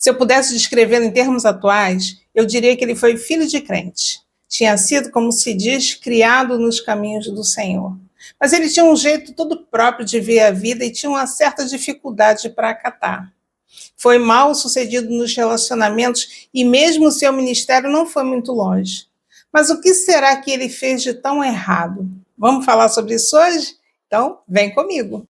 Se eu pudesse descrevê-lo em termos atuais, eu diria que ele foi filho de crente. Tinha sido, como se diz, criado nos caminhos do Senhor. Mas ele tinha um jeito todo próprio de ver a vida e tinha uma certa dificuldade para acatar. Foi mal sucedido nos relacionamentos e mesmo o seu ministério não foi muito longe. Mas o que será que ele fez de tão errado? Vamos falar sobre isso hoje? Então, vem comigo.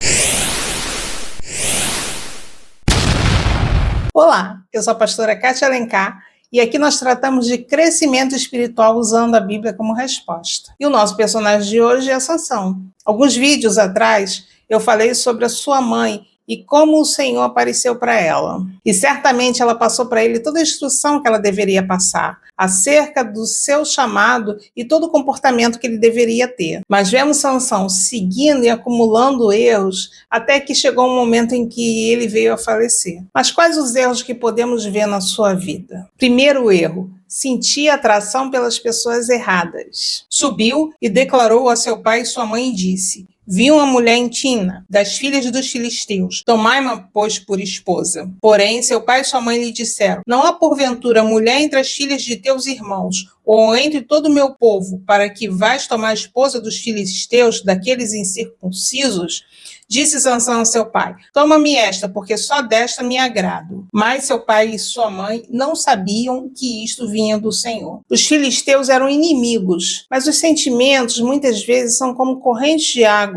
Olá, eu sou a pastora Kátia Alencar e aqui nós tratamos de crescimento espiritual usando a Bíblia como resposta. E o nosso personagem de hoje é Sansão. Alguns vídeos atrás eu falei sobre a sua mãe e como o Senhor apareceu para ela. E certamente ela passou para ele toda a instrução que ela deveria passar, acerca do seu chamado e todo o comportamento que ele deveria ter. Mas vemos Sansão seguindo e acumulando erros até que chegou um momento em que ele veio a falecer. Mas quais os erros que podemos ver na sua vida? Primeiro erro: sentia atração pelas pessoas erradas. Subiu e declarou a seu pai e sua mãe e disse: vi uma mulher em Tina, das filhas dos filisteus. Tomai-ma, pois, por esposa. Porém, seu pai e sua mãe lhe disseram: não há porventura mulher entre as filhas de teus irmãos, ou entre todo o meu povo, para que vás tomar a esposa dos filisteus, daqueles incircuncisos? Disse Sansão a seu pai: toma-me esta, porque só desta me agrado. Mas seu pai e sua mãe não sabiam que isto vinha do Senhor. Os filisteus eram inimigos, mas os sentimentos muitas vezes são como correntes de águas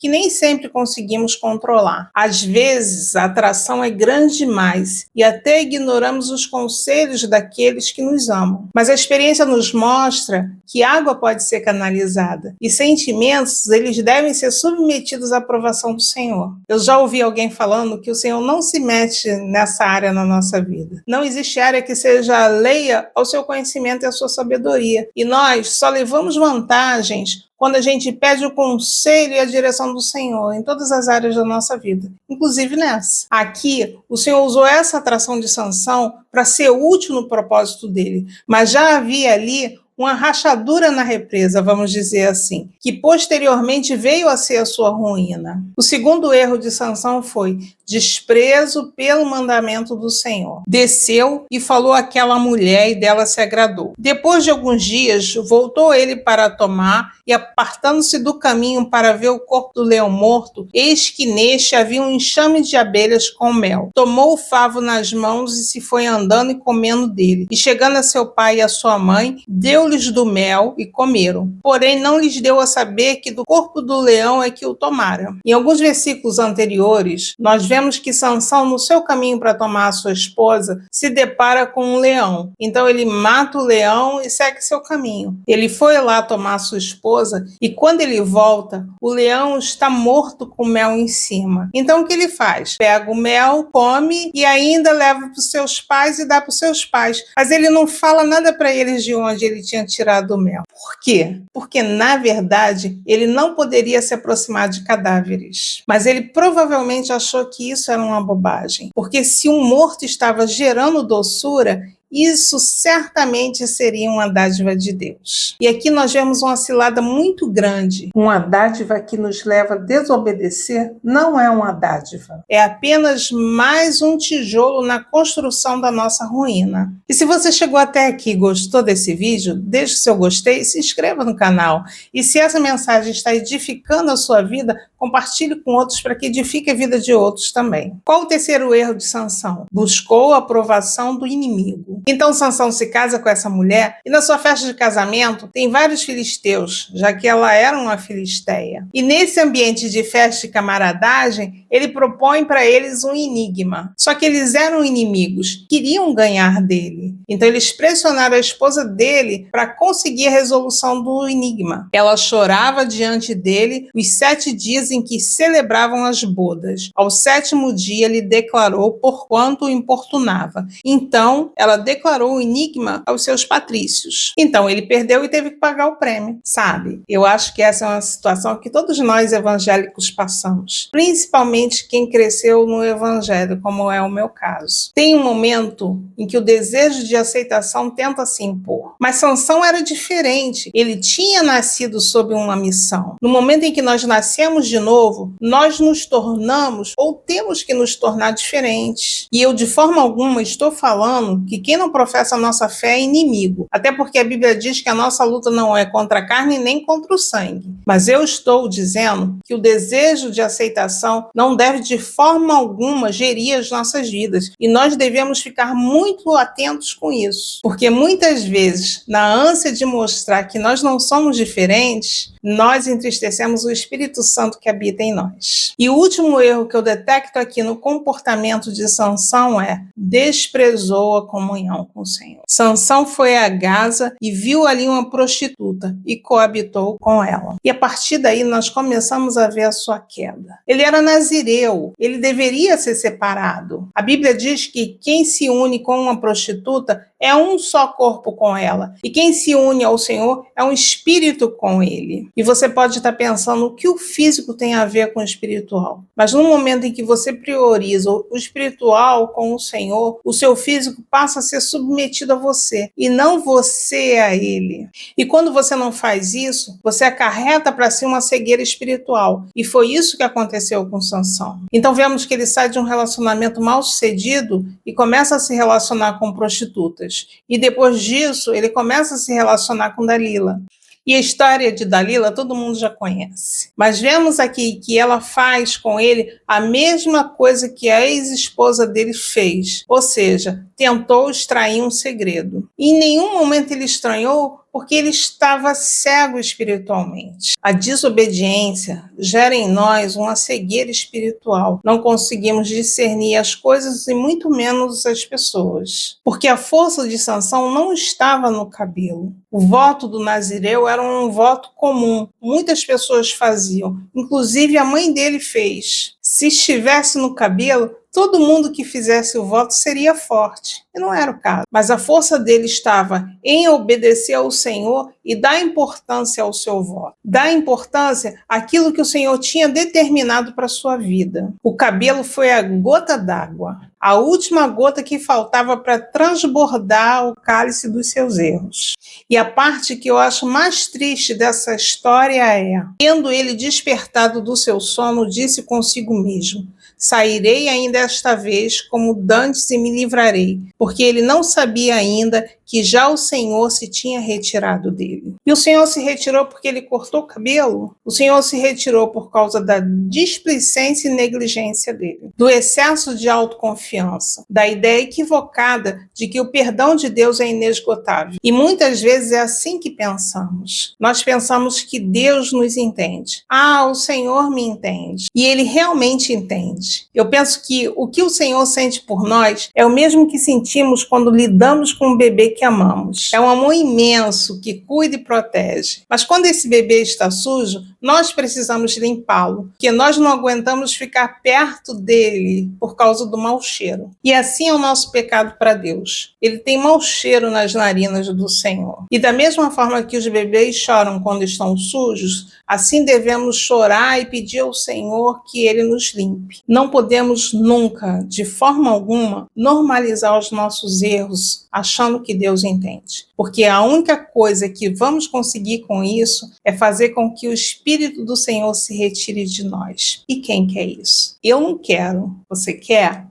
que nem sempre conseguimos controlar. Às vezes, a atração é grande demais e até ignoramos os conselhos daqueles que nos amam. Mas a experiência nos mostra que água pode ser canalizada e sentimentos, eles devem ser submetidos à aprovação do Senhor. Eu já ouvi alguém falando que o Senhor não se mete nessa área na nossa vida. Não existe área que seja alheia ao seu conhecimento e à sua sabedoria. E nós só levamos vantagens quando a gente pede o conselho e a direção do Senhor em todas as áreas da nossa vida, inclusive nessa. Aqui, o Senhor usou essa atração de Sansão para ser útil no propósito dele, mas já havia ali uma rachadura na represa, vamos dizer assim, que posteriormente veio a ser a sua ruína. O segundo erro de Sansão foi desprezo pelo mandamento do Senhor. Desceu e falou àquela mulher e dela se agradou. Depois de alguns dias, voltou ele para tomar e, apartando-se do caminho para ver o corpo do leão morto, eis que neste havia um enxame de abelhas com mel. Tomou o favo nas mãos e se foi andando e comendo dele. E chegando a seu pai e a sua mãe, deu-lhes do mel e comeram. Porém, não lhes deu a saber que do corpo do leão é que o tomara. Em alguns versículos anteriores, nós vemos que Sansão, no seu caminho para tomar a sua esposa, se depara com um leão. Então ele mata o leão e segue seu caminho. Ele foi lá tomar a sua esposa e quando ele volta, o leão está morto com mel em cima. Então o que ele faz? Pega o mel, come e ainda leva para os seus pais e dá para os seus pais. Mas ele não fala nada para eles de onde ele tinha tirado o mel. Por quê? Porque, na verdade, ele não poderia se aproximar de cadáveres. Mas ele provavelmente achou que isso era uma bobagem. Porque se um morto estava gerando doçura, isso certamente seria uma dádiva de Deus. E aqui nós vemos uma cilada muito grande. Uma dádiva que nos leva a desobedecer não é uma dádiva. É apenas mais um tijolo na construção da nossa ruína. E se você chegou até aqui e gostou desse vídeo, deixe seu gostei e se inscreva no canal. E se essa mensagem está edificando a sua vida, compartilhe com outros para que edifique a vida de outros também. Qual o terceiro erro de Sansão? Buscou a aprovação do inimigo. Então Sansão se casa com essa mulher e na sua festa de casamento tem vários filisteus, já que ela era uma filisteia. E nesse ambiente de festa e camaradagem, ele propõe para eles um enigma. Só que eles eram inimigos, queriam ganhar dele. Então eles pressionaram a esposa dele para conseguir a resolução do enigma. Ela chorava diante dele os 7 dias em que celebravam as bodas. Ao 7º dia lhe declarou porquanto o importunava. Então ela declarou o enigma aos seus patrícios. Então ele perdeu e teve que pagar o prêmio, sabe? Eu acho que essa é uma situação que todos nós evangélicos passamos, principalmente quem cresceu no evangelho, como é o meu caso. Tem um momento em que o desejo de aceitação tenta se impor, mas Sansão era diferente. Ele tinha nascido sob uma missão. No momento em que nós nascemos de novo, nós nos tornamos ou temos que nos tornar diferentes. E eu de forma alguma estou falando que quem não professa a nossa fé é inimigo, até porque a Bíblia diz que a nossa luta não é contra a carne nem contra o sangue. Mas eu estou dizendo que o desejo de aceitação não deve de forma alguma gerir as nossas vidas, e nós devemos ficar muito atentos com isso, porque muitas vezes, na ânsia de mostrar que nós não somos diferentes, nós entristecemos o Espírito Santo que habita em nós. E o último erro que eu detecto aqui no comportamento de Sansão é: desprezou a comunhão com o Senhor. Sansão foi a Gaza e viu ali uma prostituta e coabitou com ela. E a partir daí nós começamos a ver a sua queda. Ele era nazireu, ele deveria ser separado. A Bíblia diz que quem se une com uma prostituta é um só corpo com ela. E quem se une ao Senhor é um espírito com ele. E você pode estar pensando o que o físico tem a ver com o espiritual. Mas no momento em que você prioriza o espiritual com o Senhor, o seu físico passa a ser submetido a você e não você a ele. E quando você não faz isso, você acarreta para si uma cegueira espiritual. E foi isso que aconteceu com Sansão. Então vemos que ele sai de um relacionamento mal sucedido e começa a se relacionar com prostitutas. E depois disso, ele começa a se relacionar com Dalila. E a história de Dalila todo mundo já conhece. Mas vemos aqui que ela faz com ele a mesma coisa que a ex-esposa dele fez. Ou seja, tentou extrair um segredo. E em nenhum momento ele estranhou, porque ele estava cego espiritualmente. A desobediência gera em nós uma cegueira espiritual. Não conseguimos discernir as coisas e muito menos as pessoas. Porque a força de Sansão não estava no cabelo. O voto do nazireu era um voto comum. Muitas pessoas faziam. Inclusive a mãe dele fez. Se estivesse no cabelo, todo mundo que fizesse o voto seria forte. E não era o caso. Mas a força dele estava em obedecer ao Senhor e dar importância ao seu voto. Dar importância àquilo que o Senhor tinha determinado para a sua vida. O cabelo foi a gota d'água. A última gota que faltava para transbordar o cálice dos seus erros. E a parte que eu acho mais triste dessa história é: tendo ele despertado do seu sono, disse consigo mesmo: sairei ainda esta vez como dantes e me livrarei, porque ele não sabia ainda que já o Senhor se tinha retirado dele. E o Senhor se retirou porque ele cortou o cabelo? O Senhor se retirou por causa da displicência e negligência dele, do excesso de autoconfiança, da ideia equivocada de que o perdão de Deus é inesgotável. E muitas vezes é assim que pensamos. Nós pensamos que Deus nos entende. Ah, o Senhor me entende. E ele realmente entende. Eu penso que o que o Senhor sente por nós é o mesmo que sentimos quando lidamos com um bebê que amamos. É um amor imenso que cuida e protege. Mas quando esse bebê está sujo, nós precisamos limpá-lo, porque nós não aguentamos ficar perto dele por causa do mau cheiro. E assim é o nosso pecado para Deus. Ele tem mau cheiro nas narinas do Senhor. E da mesma forma que os bebês choram quando estão sujos, assim devemos chorar e pedir ao Senhor que Ele nos limpe. Não podemos nunca, de forma alguma, normalizar os nossos erros, achando que Deus entende. Porque a única coisa que vamos conseguir com isso é fazer com que o Espírito do Senhor se retire de nós. E quem quer isso? Eu não quero. Você quer?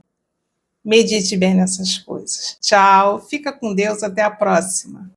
Medite bem nessas coisas. Tchau, fica com Deus, até a próxima.